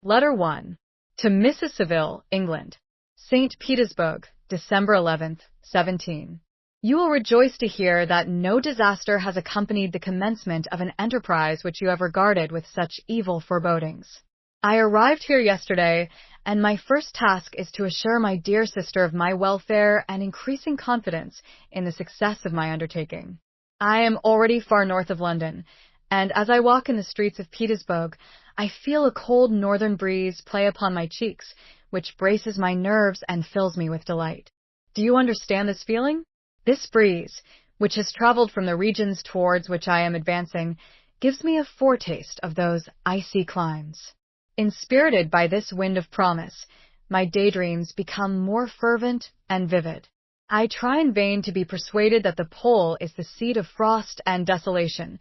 Letter 1. To Mrs. Seville, England. St. Petersburg, December 11th, 17. You will rejoice to hear that no disaster has accompanied the commencement of an enterprise which you have regarded with such evil forebodings. I arrived here yesterday, and my first task is to assure my dear sister of my welfare and increasing confidence in the success of my undertaking. I am already far north of London, and as I walk in the streets of Petersburg, I feel a cold northern breeze play upon my cheeks, which braces my nerves and fills me with delight. Do you understand this feeling? This breeze, which has traveled from the regions towards which I am advancing, gives me a foretaste of those icy climes. Inspirited by this wind of promise, my daydreams become more fervent and vivid. I try in vain to be persuaded that the pole is the seat of frost and desolation.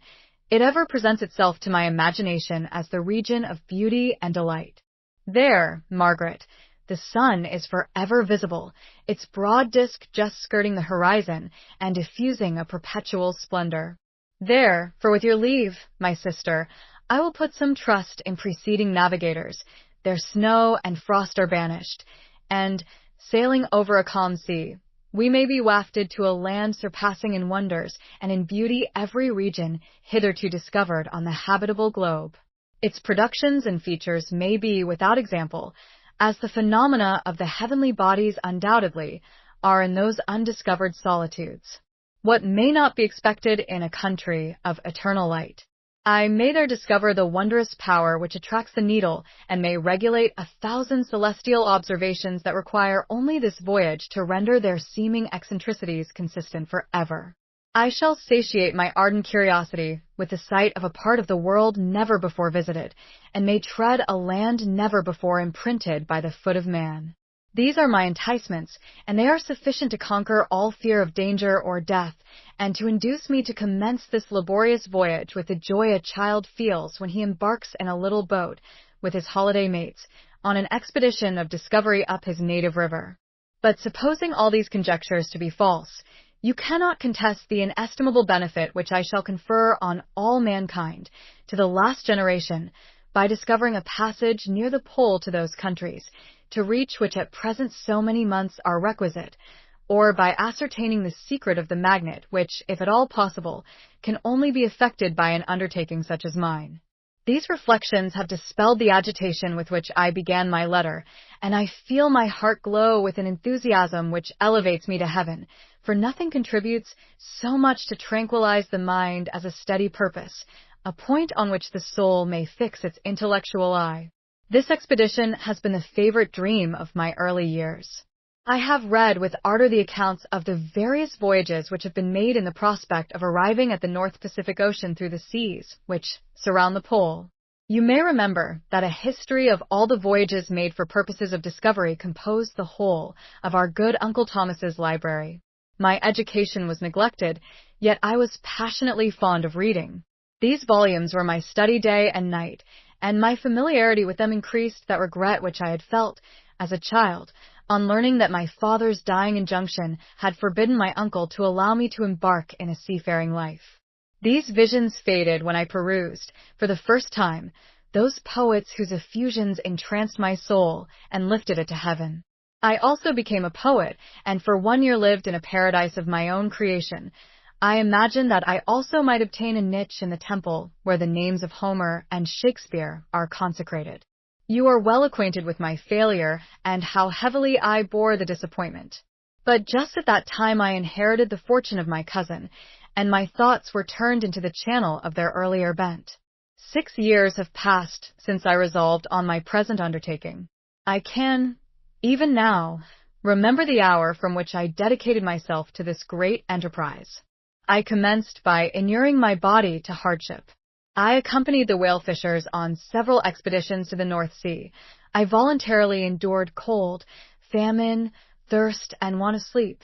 It ever presents itself to my imagination as the region of beauty and delight. There, Margaret, the sun is forever visible, its broad disk just skirting the horizon and diffusing a perpetual splendor. There, for with your leave, my sister, I will put some trust in preceding navigators. Their snow and frost are banished, and, sailing over a calm sea, we may be wafted to a land surpassing in wonders and in beauty every region hitherto discovered on the habitable globe. Its productions and features may be without example, as the phenomena of the heavenly bodies undoubtedly are in those undiscovered solitudes. What may not be expected in a country of eternal light? I may there discover the wondrous power which attracts the needle and may regulate 1,000 celestial observations that require only this voyage to render their seeming eccentricities consistent forever. I shall satiate my ardent curiosity with the sight of a part of the world never before visited, and may tread a land never before imprinted by the foot of man. These are my enticements, and they are sufficient to conquer all fear of danger or death, and to induce me to commence this laborious voyage with the joy a child feels when he embarks in a little boat, with his holiday mates, on an expedition of discovery up his native river. But supposing all these conjectures to be false, you cannot contest the inestimable benefit which I shall confer on all mankind, to the last generation, by discovering a passage near the pole to those countries, to reach which at present so many months are requisite, or by ascertaining the secret of the magnet which, if at all possible, can only be effected by an undertaking such as mine. These reflections have dispelled the agitation with which I began my letter, and I feel my heart glow with an enthusiasm which elevates me to heaven, for nothing contributes so much to tranquilize the mind as a steady purpose, a point on which the soul may fix its intellectual eye. This expedition has been the favorite dream of my early years. I have read with ardor the accounts of the various voyages which have been made in the prospect of arriving at the North Pacific Ocean through the seas which surround the pole. You may remember that a history of all the voyages made for purposes of discovery composed the whole of our good Uncle Thomas's library. My education was neglected, yet I was passionately fond of reading. These volumes were my study day and night, and my familiarity with them increased that regret which I had felt, as a child, on learning that my father's dying injunction had forbidden my uncle to allow me to embark in a seafaring life. These visions faded when I perused, for the first time, those poets whose effusions entranced my soul and lifted it to heaven. I also became a poet, and for 1 year lived in a paradise of my own creation. I imagined that I also might obtain a niche in the temple where the names of Homer and Shakespeare are consecrated. You are well acquainted with my failure and how heavily I bore the disappointment. But just at that time I inherited the fortune of my cousin, and my thoughts were turned into the channel of their earlier bent. 6 years have passed since I resolved on my present undertaking. I can, even now, remember the hour from which I dedicated myself to this great enterprise. I commenced by inuring my body to hardship. I accompanied the whale fishers on several expeditions to the North Sea. I voluntarily endured cold, famine, thirst, and want of sleep.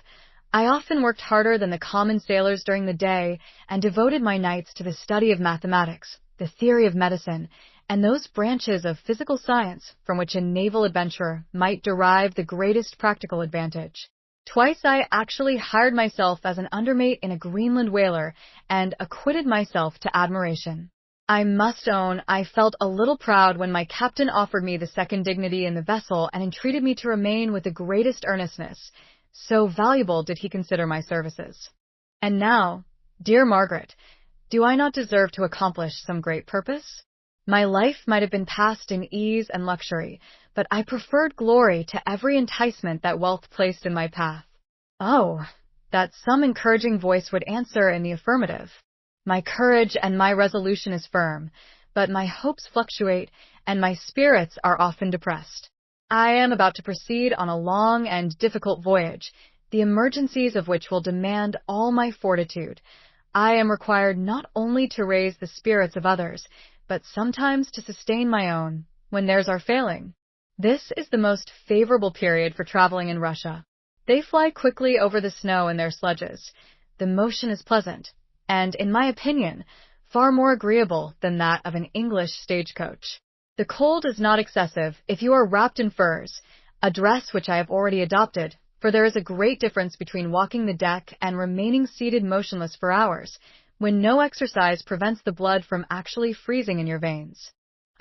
I often worked harder than the common sailors during the day and devoted my nights to the study of mathematics, the theory of medicine, and those branches of physical science from which a naval adventurer might derive the greatest practical advantage. Twice I actually hired myself as an undermate in a Greenland whaler and acquitted myself to admiration. I must own I felt a little proud when my captain offered me the second dignity in the vessel and entreated me to remain with the greatest earnestness. So valuable did he consider my services. And now, dear Margaret, do I not deserve to accomplish some great purpose? My life might have been passed in ease and luxury, but I preferred glory to every enticement that wealth placed in my path. Oh, that some encouraging voice would answer in the affirmative. My courage and my resolution is firm, but my hopes fluctuate, and my spirits are often depressed. I am about to proceed on a long and difficult voyage, the emergencies of which will demand all my fortitude. I am required not only to raise the spirits of others, but sometimes to sustain my own, when theirs are failing. This is the most favorable period for traveling in Russia. They fly quickly over the snow in their sledges. The motion is pleasant, and, in my opinion, far more agreeable than that of an English stagecoach. The cold is not excessive if you are wrapped in furs, a dress which I have already adopted, for there is a great difference between walking the deck and remaining seated motionless for hours, when no exercise prevents the blood from actually freezing in your veins.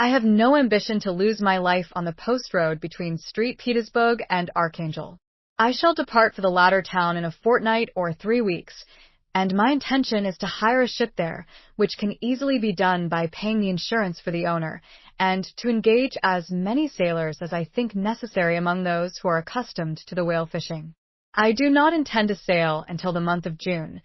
I have no ambition to lose my life on the post road between St. Petersburg and Archangel. I shall depart for the latter town in a fortnight or 3 weeks, and my intention is to hire a ship there, which can easily be done by paying the insurance for the owner, and to engage as many sailors as I think necessary among those who are accustomed to the whale fishing. I do not intend to sail until the month of June.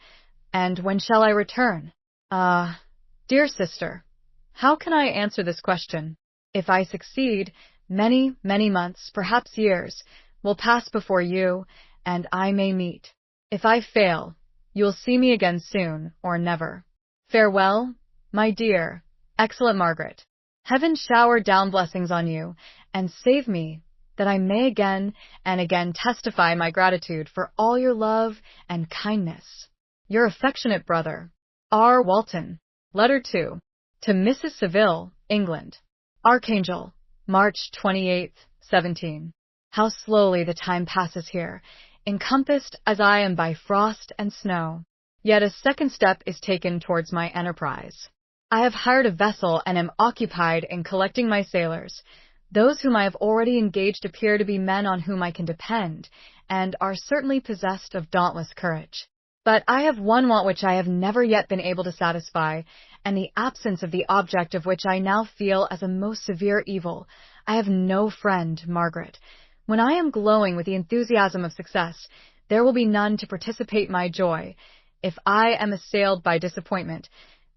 And when shall I return? Dear sister, how can I answer this question? If I succeed, many, many months, perhaps years, will pass before you, and I may meet. If I fail, you'll see me again soon, or never. Farewell, my dear, excellent Margaret. Heaven shower down blessings on you, and save me, that I may again and again testify my gratitude for all your love and kindness. Your affectionate brother, R. Walton. Letter 2. To Mrs. Seville, England. Archangel, March 28, 17. How slowly the time passes here, encompassed as I am by frost and snow. Yet a second step is taken towards my enterprise. I have hired a vessel and am occupied in collecting my sailors. Those whom I have already engaged appear to be men on whom I can depend, and are certainly possessed of dauntless courage. But I have one want which I have never yet been able to satisfy, and the absence of the object of which I now feel as a most severe evil. I have no friend, Margaret. When I am glowing with the enthusiasm of success, there will be none to participate my joy. If I am assailed by disappointment,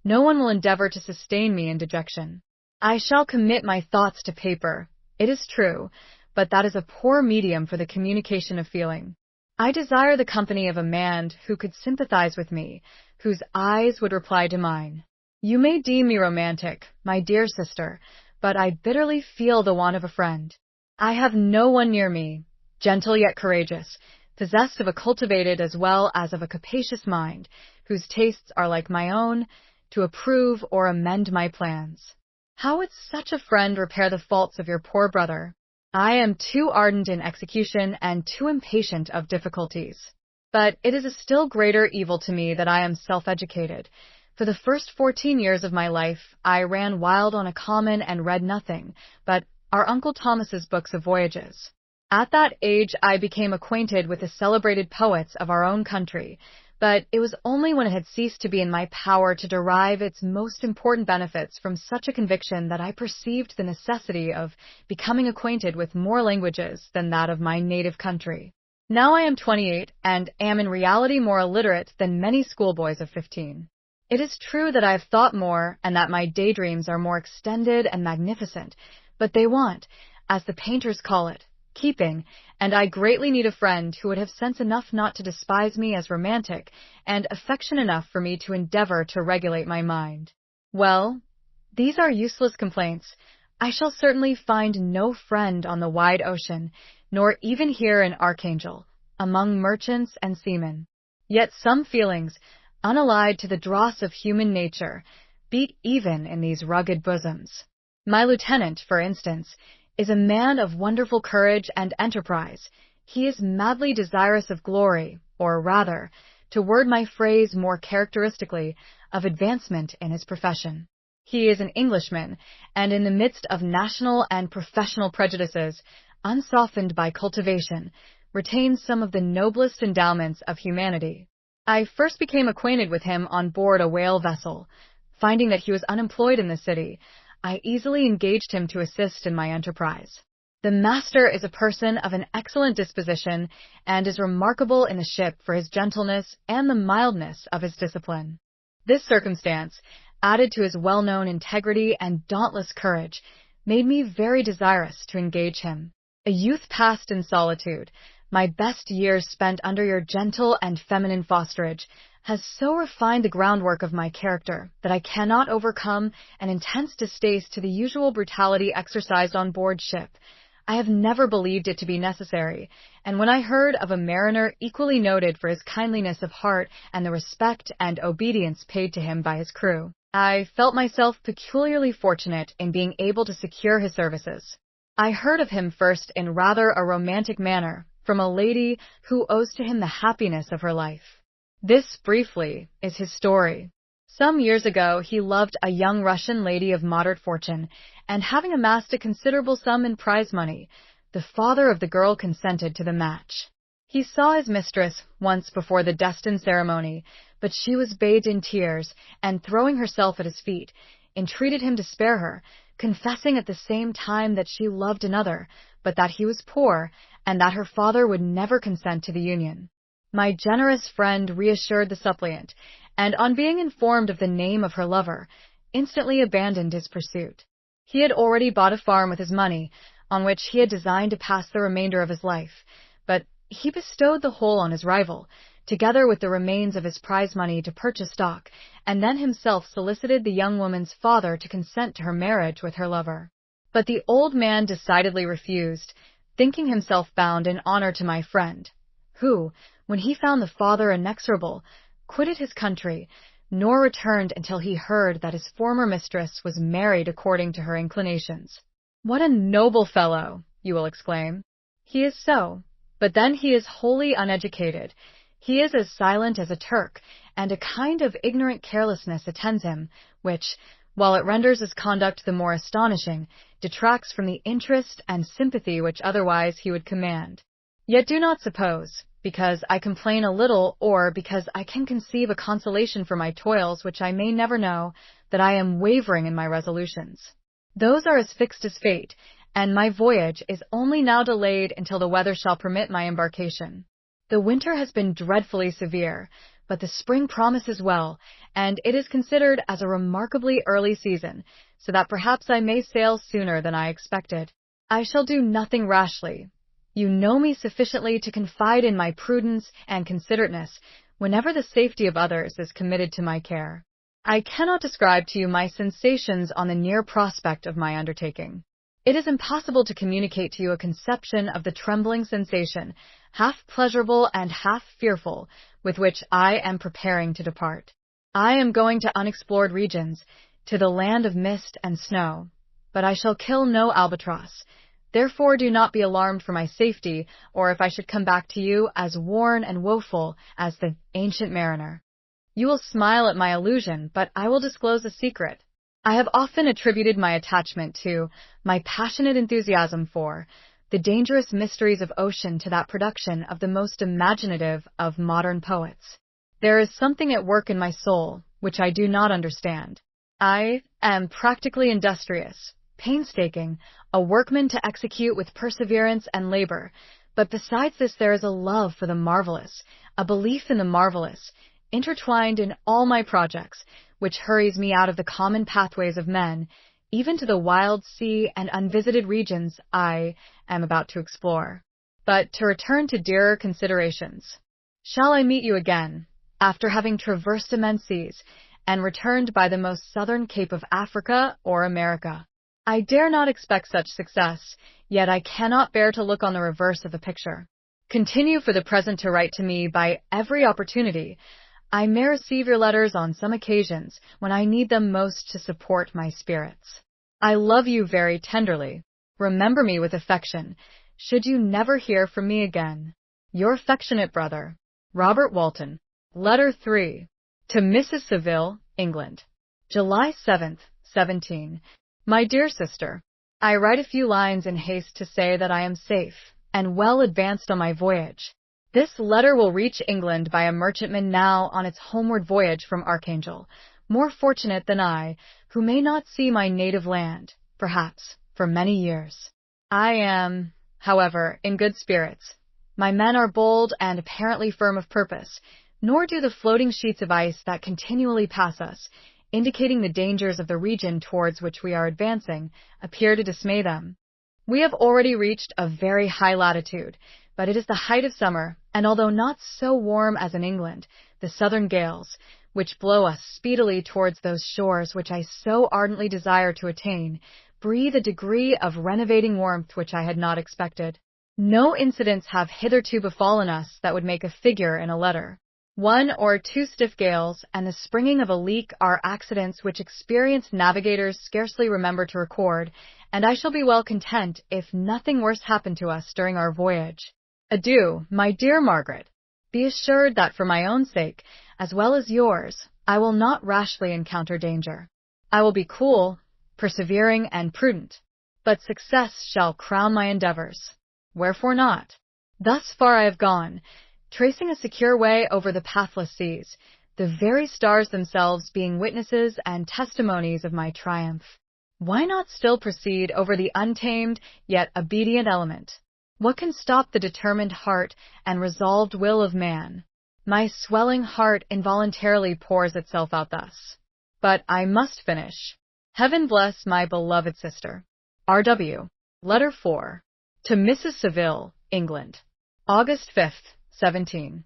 no one will endeavor to sustain me in dejection. I shall commit my thoughts to paper, it is true, but that is a poor medium for the communication of feeling. I desire the company of a man who could sympathize with me, whose eyes would reply to mine. You may deem me romantic, my dear sister, but I bitterly feel the want of a friend. I have no one near me, gentle yet courageous, possessed of a cultivated as well as of a capacious mind, whose tastes are like my own, to approve or amend my plans. How would such a friend repair the faults of your poor brother? I am too ardent in execution and too impatient of difficulties. But it is a still greater evil to me that I am self-educated. For the first 14 years of my life, I ran wild on a common and read nothing but our Uncle Thomas's books of voyages. At that age, I became acquainted with the celebrated poets of our own country, but it was only when it had ceased to be in my power to derive its most important benefits from such a conviction that I perceived the necessity of becoming acquainted with more languages than that of my native country. Now I am 28 and am in reality more illiterate than many schoolboys of 15. It is true that I have thought more and that my daydreams are more extended and magnificent, but they want, as the painters call it, keeping, and I greatly need a friend who would have sense enough not to despise me as romantic, and affection enough for me to endeavor to regulate my mind. Well, these are useless complaints. I shall certainly find no friend on the wide ocean, nor even here in Archangel, among merchants and seamen. Yet some feelings, unallied to the dross of human nature, beat even in these rugged bosoms. My lieutenant, for instance, is a man of wonderful courage and enterprise. He is madly desirous of glory, or rather, to word my phrase more characteristically, of advancement in his profession. He is an Englishman, and in the midst of national and professional prejudices, unsoftened by cultivation, retains some of the noblest endowments of humanity. I first became acquainted with him on board a whale vessel. Finding that he was unemployed in the city, I easily engaged him to assist in my enterprise. The master is a person of an excellent disposition and is remarkable in the ship for his gentleness and the mildness of his discipline. This circumstance, added to his well-known integrity and dauntless courage, made me very desirous to engage him. A youth passed in solitude, my best years spent under your gentle and feminine fosterage, has so refined the groundwork of my character that I cannot overcome an intense distaste to the usual brutality exercised on board ship. I have never believed it to be necessary, and when I heard of a mariner equally noted for his kindliness of heart and the respect and obedience paid to him by his crew, I felt myself peculiarly fortunate in being able to secure his services. I heard of him first in rather a romantic manner from a lady who owes to him the happiness of her life. This, briefly, is his story. Some years ago, he loved a young Russian lady of moderate fortune, and having amassed a considerable sum in prize money, the father of the girl consented to the match. He saw his mistress once before the destined ceremony, but she was bathed in tears, and throwing herself at his feet, entreated him to spare her, confessing at the same time that she loved another, but that he was poor, and that her father would never consent to the union. My generous friend reassured the suppliant, and on being informed of the name of her lover, instantly abandoned his pursuit. He had already bought a farm with his money, on which he had designed to pass the remainder of his life, but he bestowed the whole on his rival, together with the remains of his prize money to purchase stock, and then himself solicited the young woman's father to consent to her marriage with her lover. But the old man decidedly refused, thinking himself bound in honor to my friend, who, when he found the father inexorable, quitted his country, nor returned until he heard that his former mistress was married according to her inclinations. What a noble fellow, you will exclaim. He is so, but then he is wholly uneducated. He is as silent as a Turk, and a kind of ignorant carelessness attends him, which, while it renders his conduct the more astonishing, detracts from the interest and sympathy which otherwise he would command. Yet do not suppose, because I complain a little, or because I can conceive a consolation for my toils which I may never know, that I am wavering in my resolutions. Those are as fixed as fate, and my voyage is only now delayed until the weather shall permit my embarkation. The winter has been dreadfully severe, but the spring promises well, and it is considered as a remarkably early season, so that perhaps I may sail sooner than I expected. I shall do nothing rashly. You know me sufficiently to confide in my prudence and considerateness whenever the safety of others is committed to my care. I cannot describe to you my sensations on the near prospect of my undertaking. It is impossible to communicate to you a conception of the trembling sensation, half pleasurable and half fearful, with which I am preparing to depart. I am going to unexplored regions, to the land of mist and snow, but I shall kill no albatross. Therefore do not be alarmed for my safety, or if I should come back to you as worn and woeful as the ancient mariner. You will smile at my illusion, but I will disclose a secret. I have often attributed my attachment to, my passionate enthusiasm for, the dangerous mysteries of ocean to that production of the most imaginative of modern poets. There is something at work in my soul which I do not understand. I am practically industrious, painstaking, a workman to execute with perseverance and labor, but besides this there is a love for the marvelous, a belief in the marvelous, intertwined in all my projects, which hurries me out of the common pathways of men, even to the wild sea and unvisited regions I am about to explore. But to return to dearer considerations. Shall I meet you again, after having traversed immense seas, and returned by the most southern cape of Africa or America? I dare not expect such success, yet I cannot bear to look on the reverse of the picture. Continue for the present to write to me by every opportunity. I may receive your letters on some occasions when I need them most to support my spirits. I love you very tenderly. Remember me with affection, should you never hear from me again. Your affectionate brother, Robert Walton. Letter 3. To Mrs. Saville, England. July 7th, 17. My dear sister, I write a few lines in haste to say that I am safe and well advanced on my voyage. This letter will reach England by a merchantman now on its homeward voyage from Archangel, more fortunate than I, who may not see my native land, perhaps, for many years. I am, however, in good spirits. My men are bold and apparently firm of purpose, nor do the floating sheets of ice that continually pass us, indicating the dangers of the region towards which we are advancing, appear to dismay them. We have already reached a very high latitude, but it is the height of summer, and although not so warm as in England, the southern gales, which blow us speedily towards those shores which I so ardently desire to attain, breathe a degree of renovating warmth which I had not expected. No incidents have hitherto befallen us that would make a figure in a letter. 1 or 2 stiff gales and the springing of a leak are accidents which experienced navigators scarcely remember to record, and I shall be well content if nothing worse happen to us during our voyage. Adieu, my dear Margaret. Be assured that for my own sake, as well as yours, I will not rashly encounter danger. I will be cool, persevering, and prudent, but success shall crown my endeavors. Wherefore not? Thus far I have gone, tracing a secure way over the pathless seas, the very stars themselves being witnesses and testimonies of my triumph. Why not still proceed over the untamed yet obedient element? What can stop the determined heart and resolved will of man? My swelling heart involuntarily pours itself out thus. But I must finish. Heaven bless my beloved sister. R.W. Letter 4. To Mrs. Saville, England. August 5th, 17.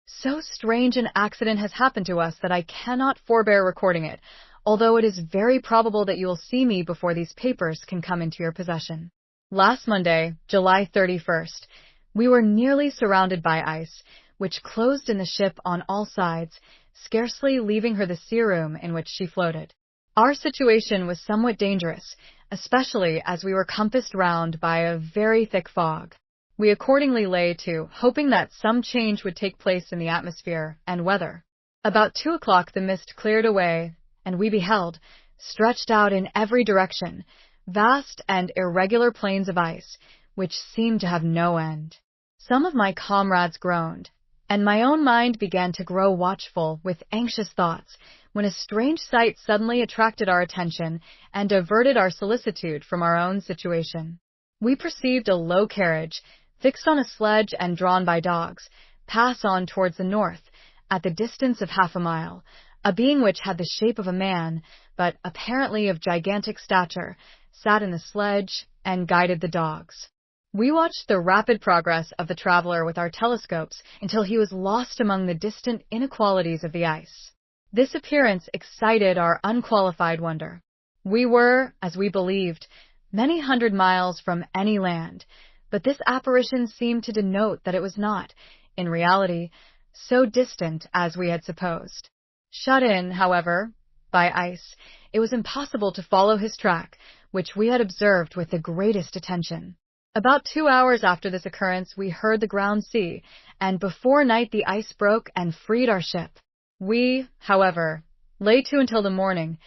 So strange an accident has happened to us that I cannot forbear recording it, although it is very probable that you will see me before these papers can come into your possession. Last Monday, July 31st, we were nearly surrounded by ice, which closed in the ship on all sides, scarcely leaving her the sea-room in which she floated. Our situation was somewhat dangerous, especially as we were compassed round by a very thick fog. We accordingly lay to, hoping that some change would take place in the atmosphere and weather. About 2 o'clock the mist cleared away, and we beheld, stretched out in every direction, vast and irregular plains of ice, which seemed to have no end. Some of my comrades groaned, and my own mind began to grow watchful with anxious thoughts, when a strange sight suddenly attracted our attention and diverted our solicitude from our own situation. We perceived a low carriage, fixed on a sledge and drawn by dogs, pass on towards the north, at the distance of half a mile. A being which had the shape of a man, but apparently of gigantic stature, sat in the sledge and guided the dogs. We watched the rapid progress of the traveler with our telescopes until he was lost among the distant inequalities of the ice. This appearance excited our unqualified wonder. We were, as we believed, many hundred miles from any land, but this apparition seemed to denote that it was not, in reality, so distant as we had supposed. Shut in, however, by ice, it was impossible to follow his track, which we had observed with the greatest attention. About 2 hours after this occurrence we heard the ground sea, and before night the ice broke and freed our ship. We, however, lay to until the morning,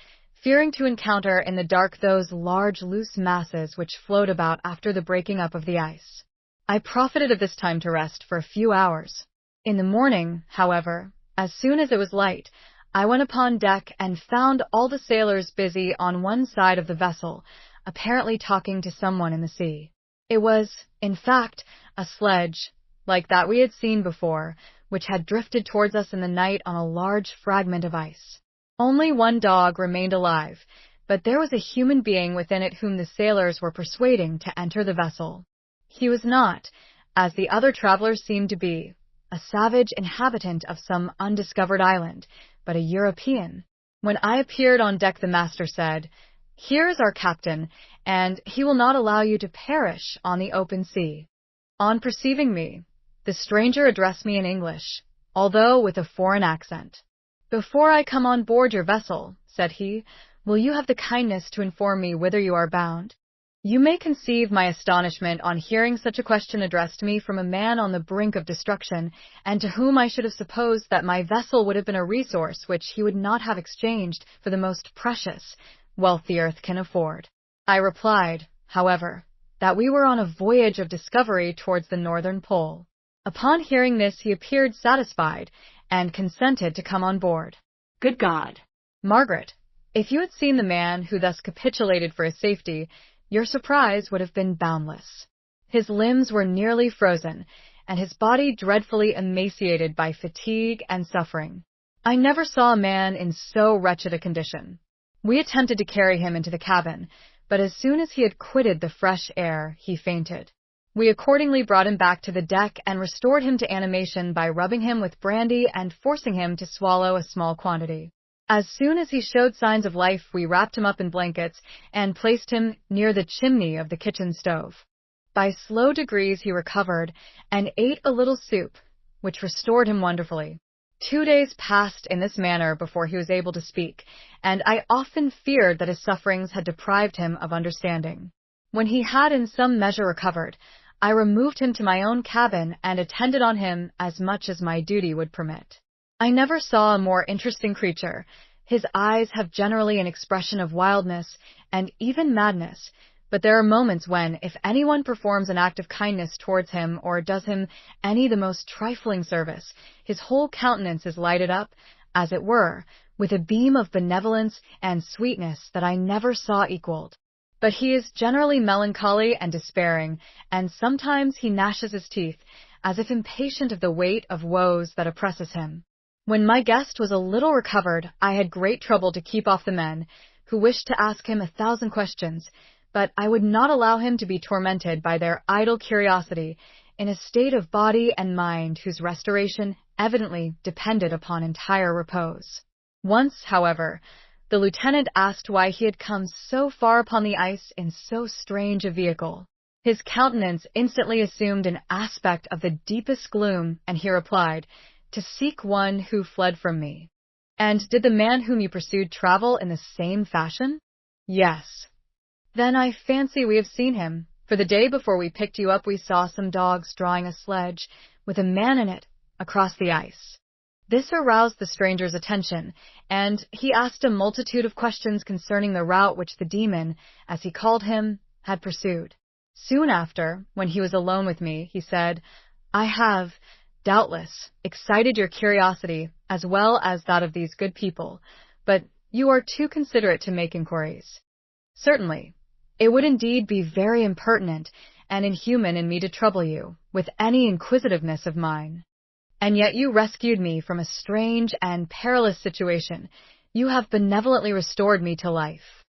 fearing to encounter in the dark those large loose masses which float about after the breaking up of the ice. I profited of this time to rest for a few hours. In the morning, however, as soon as it was light, I went upon deck and found all the sailors busy on one side of the vessel, apparently talking to someone in the sea. It was, in fact, a sledge, like that we had seen before, which had drifted towards us in the night on a large fragment of ice. Only one dog remained alive, but there was a human being within it whom the sailors were persuading to enter the vessel. He was not, as the other travelers seemed to be, a savage inhabitant of some undiscovered island, but a European. When I appeared on deck the master said, "Here is our captain, and he will not allow you to perish on the open sea." On perceiving me, the stranger addressed me in English, although with a foreign accent. "Before I come on board your vessel," said he, "will you have the kindness to inform me whither you are bound?" You may conceive my astonishment on hearing such a question addressed to me from a man on the brink of destruction, and to whom I should have supposed that my vessel would have been a resource which he would not have exchanged for the most precious, wealth the earth can afford. I replied, however, that we were on a voyage of discovery towards the northern pole. Upon hearing this, he appeared satisfied and consented to come on board. Good God! Margaret, if you had seen the man who thus capitulated for his safety, your surprise would have been boundless. His limbs were nearly frozen, and his body dreadfully emaciated by fatigue and suffering. I never saw a man in so wretched a condition. We attempted to carry him into the cabin, but as soon as he had quitted the fresh air, he fainted. We accordingly brought him back to the deck and restored him to animation by rubbing him with brandy and forcing him to swallow a small quantity. As soon as he showed signs of life, we wrapped him up in blankets and placed him near the chimney of the kitchen stove. By slow degrees he recovered and ate a little soup, which restored him wonderfully. 2 days passed in this manner before he was able to speak, and I often feared that his sufferings had deprived him of understanding. When he had in some measure recovered, I removed him to my own cabin and attended on him as much as my duty would permit. I never saw a more interesting creature. His eyes have generally an expression of wildness and even madness, but there are moments when, if anyone performs an act of kindness towards him or does him any the most trifling service, his whole countenance is lighted up, as it were, with a beam of benevolence and sweetness that I never saw equaled. But he is generally melancholy and despairing, and sometimes he gnashes his teeth, as if impatient of the weight of woes that oppresses him. When my guest was a little recovered, I had great trouble to keep off the men, who wished to ask him 1,000 questions, but I would not allow him to be tormented by their idle curiosity in a state of body and mind whose restoration evidently depended upon entire repose. Once, however, the lieutenant asked why he had come so far upon the ice in so strange a vehicle. His countenance instantly assumed an aspect of the deepest gloom, and he replied, "To seek one who fled from me." "And did the man whom you pursued travel in the same fashion?" "Yes." "Then I fancy we have seen him, for the day before we picked you up we saw some dogs drawing a sledge, with a man in it, across the ice." This aroused the stranger's attention, and he asked a multitude of questions concerning the route which the demon, as he called him, had pursued. Soon after, when he was alone with me, he said, "I have, doubtless, excited your curiosity as well as that of these good people, but you are too considerate to make inquiries." "Certainly. It would indeed be very impertinent and inhuman in me to trouble you with any inquisitiveness of mine. And yet you rescued me from a strange and perilous situation. You have benevolently restored me to life."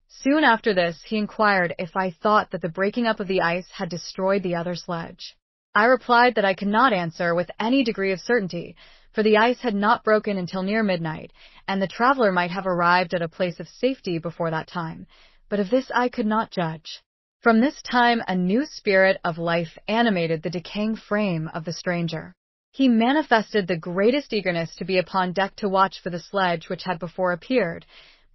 Soon after this, he inquired if I thought that the breaking up of the ice had destroyed the other sledge. I replied that I could not answer with any degree of certainty, for the ice had not broken until near midnight, and the traveler might have arrived at a place of safety before that time, but of this I could not judge. From this time a new spirit of life animated the decaying frame of the stranger. He manifested the greatest eagerness to be upon deck to watch for the sledge which had before appeared,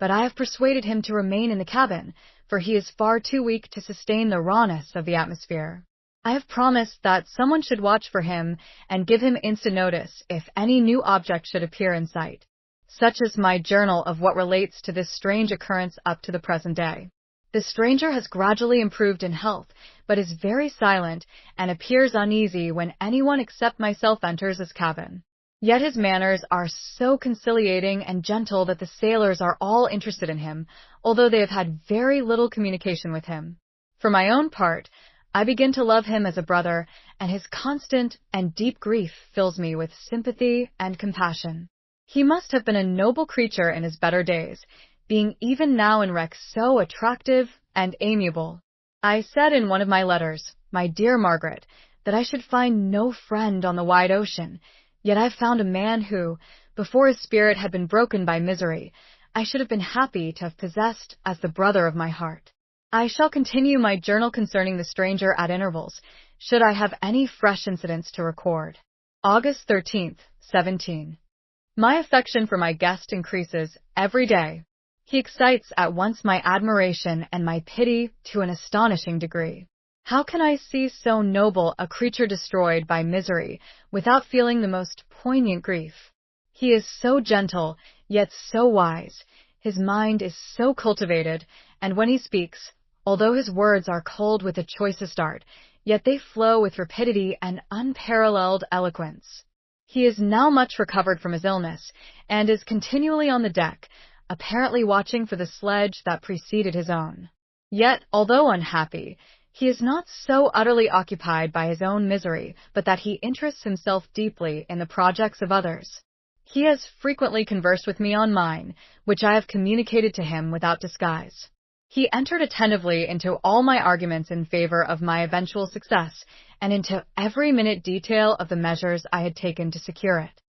but I have persuaded him to remain in the cabin, for he is far too weak to sustain the rawness of the atmosphere. I have promised that someone should watch for him and give him instant notice if any new object should appear in sight. Such is my journal of what relates to this strange occurrence up to the present day. The stranger has gradually improved in health, but is very silent and appears uneasy when anyone except myself enters his cabin. Yet his manners are so conciliating and gentle that the sailors are all interested in him, although they have had very little communication with him. For my own part, I begin to love him as a brother, and his constant and deep grief fills me with sympathy and compassion. He must have been a noble creature in his better days, being even now in wreck so attractive and amiable. I said in one of my letters, my dear Margaret, that I should find no friend on the wide ocean, yet I found a man who, before his spirit had been broken by misery, I should have been happy to have possessed as the brother of my heart. I shall continue my journal concerning the stranger at intervals, should I have any fresh incidents to record. August 13th, 17. My affection for my guest increases every day. He excites at once my admiration and my pity to an astonishing degree. How can I see so noble a creature destroyed by misery without feeling the most poignant grief? He is so gentle, yet so wise. His mind is so cultivated, and when he speaks, although his words are culled with the choicest art, yet they flow with rapidity and unparalleled eloquence. He is now much recovered from his illness, and is continually on the deck, apparently watching for the sledge that preceded his own. Yet, although unhappy, he is not so utterly occupied by his own misery, but that he interests himself deeply in the projects of others. He has frequently conversed with me on mine, which I have communicated to him without disguise. He entered attentively into all my arguments in favor of my eventual success, and into every minute detail of the measures I had taken to secure it.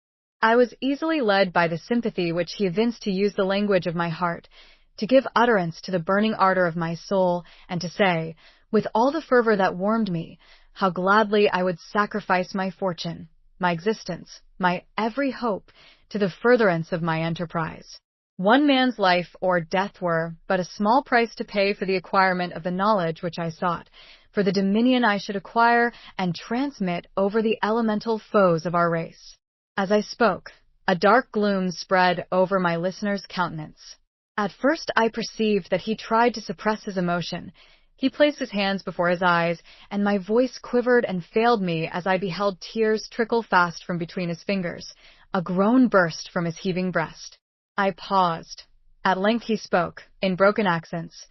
I was easily led by the sympathy which he evinced to use the language of my heart, to give utterance to the burning ardor of my soul, and to say, with all the fervor that warmed me, how gladly I would sacrifice my fortune, my existence, my every hope, to the furtherance of my enterprise. One man's life or death were but a small price to pay for the acquirement of the knowledge which I sought, for the dominion I should acquire and transmit over the elemental foes of our race. As I spoke, a dark gloom spread over my listener's countenance. At first I perceived that he tried to suppress his emotion. He placed his hands before his eyes, and my voice quivered and failed me as I beheld tears trickle fast from between his fingers. A groan burst from his heaving breast. I paused. At length he spoke, in broken accents.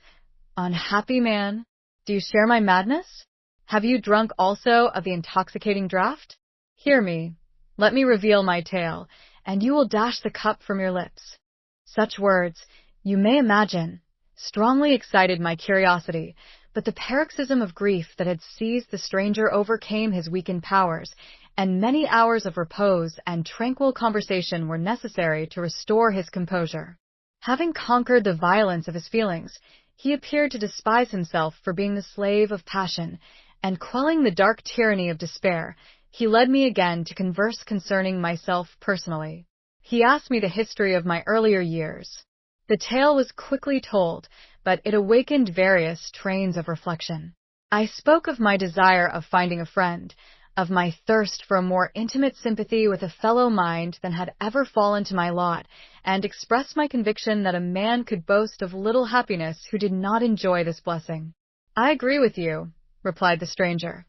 Unhappy man, do you share my madness? Have you drunk also of the intoxicating draught? Hear me. Let me reveal my tale, and you will dash the cup from your lips. Such words, you may imagine, strongly excited my curiosity, but the paroxysm of grief that had seized the stranger overcame his weakened powers, and many hours of repose and tranquil conversation were necessary to restore his composure. Having conquered the violence of his feelings, he appeared to despise himself for being the slave of passion, and quelling the dark tyranny of despair, he led me again to converse concerning myself personally. He asked me the history of my earlier years. The tale was quickly told, but it awakened various trains of reflection. I spoke of my desire of finding a friend, of my thirst for a more intimate sympathy with a fellow mind than had ever fallen to my lot, and expressed my conviction that a man could boast of little happiness who did not enjoy this blessing. I agree with you, replied the stranger.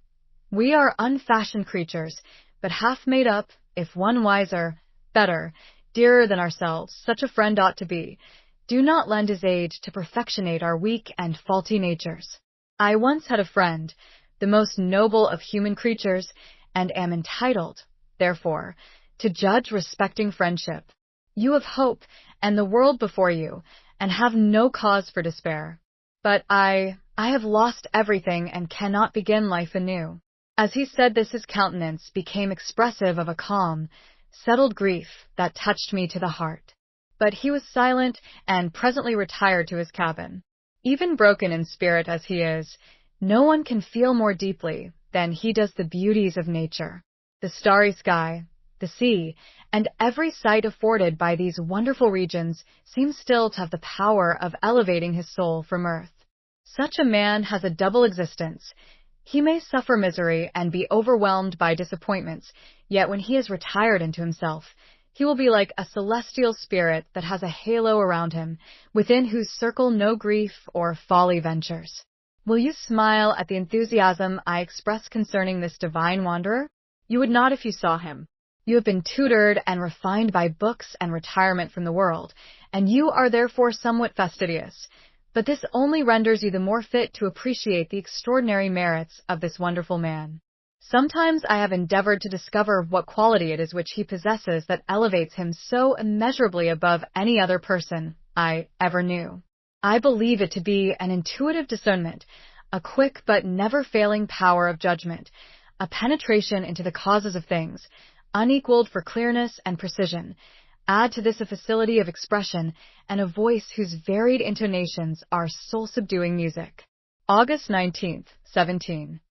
We are unfashioned creatures, but half made up, if one wiser, better, dearer than ourselves, such a friend ought to be. Do not lend his aid to perfectionate our weak and faulty natures. I once had a friend, the most noble of human creatures, and am entitled, therefore, to judge respecting friendship. You have hope and the world before you, and have no cause for despair. But I have lost everything and cannot begin life anew. As he said this, his countenance became expressive of a calm, settled grief that touched me to the heart. But he was silent and presently retired to his cabin. Even broken in spirit as he is, no one can feel more deeply than he does the beauties of nature, the starry sky, the sea, and every sight afforded by these wonderful regions seems still to have the power of elevating his soul from earth. Such a man has a double existence. He may suffer misery and be overwhelmed by disappointments, yet when he has retired into himself, he will be like a celestial spirit that has a halo around him, within whose circle no grief or folly ventures. Will you smile at the enthusiasm I express concerning this divine wanderer? You would not if you saw him. You have been tutored and refined by books and retirement from the world, and you are therefore somewhat fastidious. But this only renders you the more fit to appreciate the extraordinary merits of this wonderful man. Sometimes I have endeavored to discover what quality it is which he possesses that elevates him so immeasurably above any other person I ever knew. I believe it to be an intuitive discernment, a quick but never-failing power of judgment, a penetration into the causes of things, unequaled for clearness and precision. Add to this a facility of expression and a voice whose varied intonations are soul-subduing music. August 19th, 17.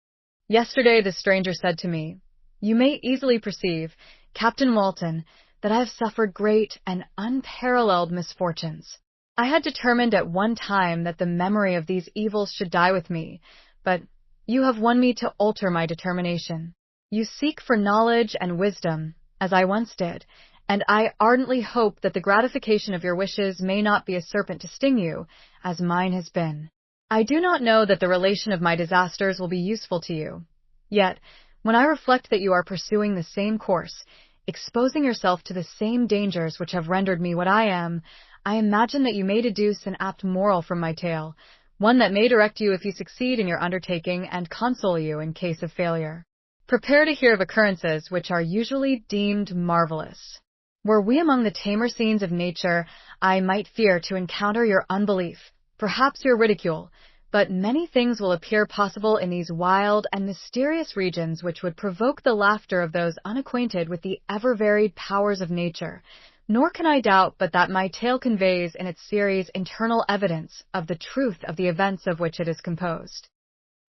Yesterday the stranger said to me, "You may easily perceive, Captain Walton, that I have suffered great and unparalleled misfortunes. I had determined at one time that the memory of these evils should die with me, but you have won me to alter my determination. You seek for knowledge and wisdom, as I once did, and I ardently hope that the gratification of your wishes may not be a serpent to sting you, as mine has been. I do not know that the relation of my disasters will be useful to you. Yet, when I reflect that you are pursuing the same course, exposing yourself to the same dangers which have rendered me what I am, I imagine that you may deduce an apt moral from my tale, one that may direct you if you succeed in your undertaking and console you in case of failure. Prepare to hear of occurrences which are usually deemed marvelous. Were we among the tamer scenes of nature, I might fear to encounter your unbelief, perhaps your ridicule, but many things will appear possible in these wild and mysterious regions which would provoke the laughter of those unacquainted with the ever-varied powers of nature, nor can I doubt but that my tale conveys in its series internal evidence of the truth of the events of which it is composed.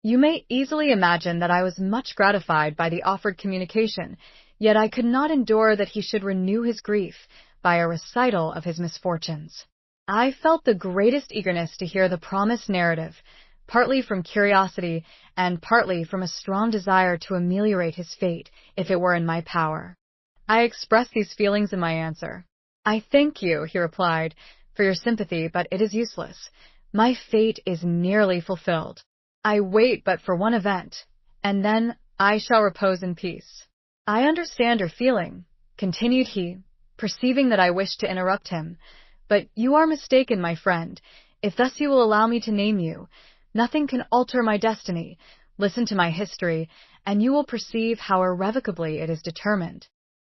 You may easily imagine that I was much gratified by the offered communication, yet I could not endure that he should renew his grief by a recital of his misfortunes. I felt the greatest eagerness to hear the promised narrative, partly from curiosity and partly from a strong desire to ameliorate his fate if it were in my power. I expressed these feelings in my answer. "I thank you," he replied, "for your sympathy, but it is useless. My fate is nearly fulfilled. I wait but for one event, and then I shall repose in peace." "I understand your feeling," continued he, perceiving that I wished to interrupt him, "but you are mistaken, my friend, if thus you will allow me to name you. Nothing can alter my destiny. Listen to my history, and you will perceive how irrevocably it is determined."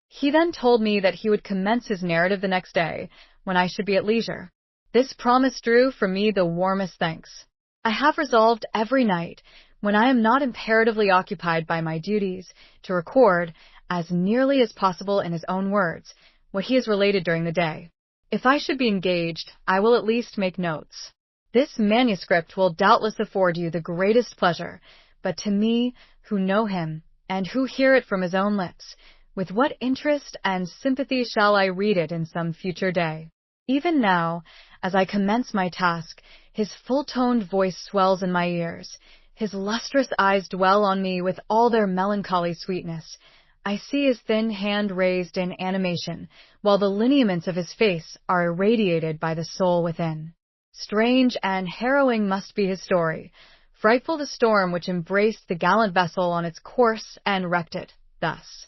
He then told me that he would commence his narrative the next day, when I should be at leisure. This promise drew from me the warmest thanks. I have resolved every night, when I am not imperatively occupied by my duties, to record, as nearly as possible in his own words, what he has related during the day. If I should be engaged, I will at least make notes. This manuscript will doubtless afford you the greatest pleasure, but to me, who know him, and who hear it from his own lips, with what interest and sympathy shall I read it in some future day? Even now, as I commence my task, his full-toned voice swells in my ears, his lustrous eyes dwell on me with all their melancholy sweetness. I see his thin hand raised in animation, while the lineaments of his face are irradiated by the soul within. Strange and harrowing must be his story, frightful the storm which embraced the gallant vessel on its course and wrecked it, thus.